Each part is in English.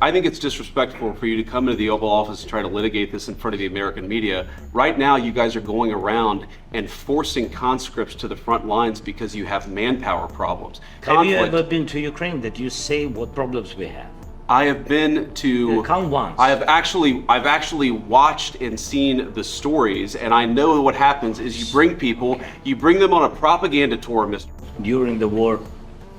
I think it's disrespectful for you to come into the Oval Office and try to litigate this in front of the American media. Right now, you guys are going around and forcing conscripts to the front lines because you have manpower problems. Have you ever been to Ukraine that you say what problems we have? I have been to. Come once. I've actually watched and seen the stories, and I know what happens is you bring them on a propaganda tour, Mr. During the war,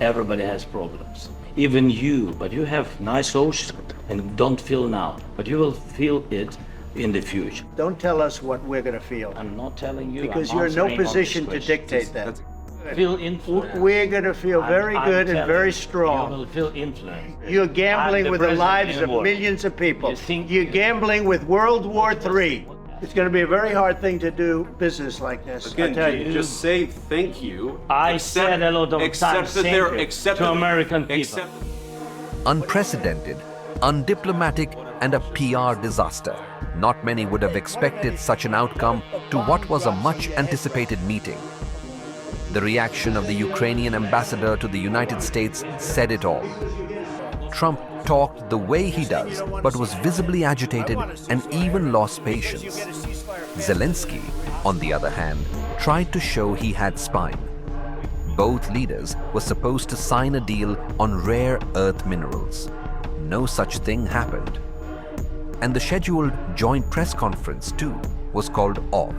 everybody has problems. Even you, but you have nice ocean and don't feel now, but you will feel it in the future. Don't tell us what we're going to feel. I'm not telling you. Because you're in no position to dictate that. Feel influence. We're going to feel very good and very strong. You will feel influence. You're gambling with the lives of millions of people. You're gambling with World War III. It's going to be a very hard thing to do business like this. Again, I tell you. just say thank you. I said a lot of times thank you to American people. Unprecedented, undiplomatic, and a PR disaster. Not many would have expected such an outcome to what was a much anticipated meeting. The reaction of the Ukrainian ambassador to the United States said it all. Trump talked the way he does, but was visibly agitated and even lost patience. Zelenskyy, on the other hand, tried to show he had spine. Both leaders were supposed to sign a deal on rare earth minerals. No such thing happened. And the scheduled joint press conference, too, was called off.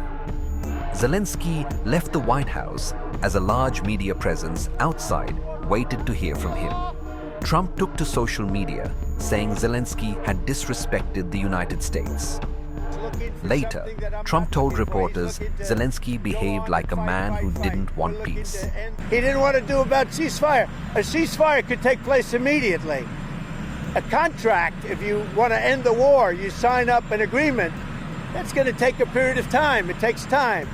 Zelenskyy left the White House as a large media presence outside waited to hear from him. Trump took to social media, saying Zelenskyy had disrespected the United States. Later, Trump told reporters Zelenskyy behaved like a man who didn't want peace. He didn't want to do about ceasefire. A ceasefire could take place immediately. A contract, if you want to end the war, you sign up an agreement. That's going to take a period of time. It takes time.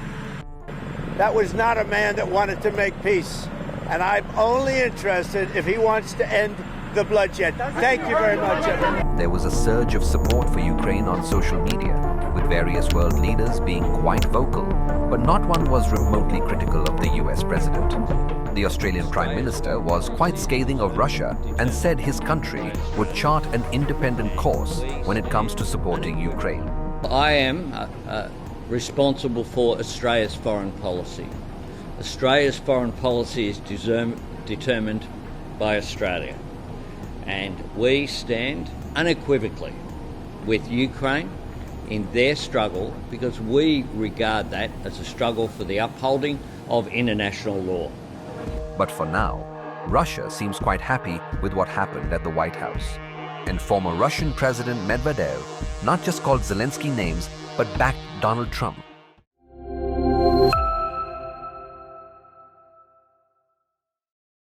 That was not a man that wanted to make peace. And I'm only interested if he wants to end the bloodshed. Thank you very much, everyone. There was a surge of support for Ukraine on social media, with various world leaders being quite vocal, but not one was remotely critical of the US president. The Australian Prime Minister was quite scathing of Russia and said his country would chart an independent course when it comes to supporting Ukraine. I am responsible for Australia's foreign policy. Australia's foreign policy is determined by Australia, and we stand unequivocally with Ukraine in their struggle because we regard that as a struggle for the upholding of international law. But for now, Russia seems quite happy with what happened at the White House. And former Russian President Medvedev not just called Zelenskyy names, but backed Donald Trump.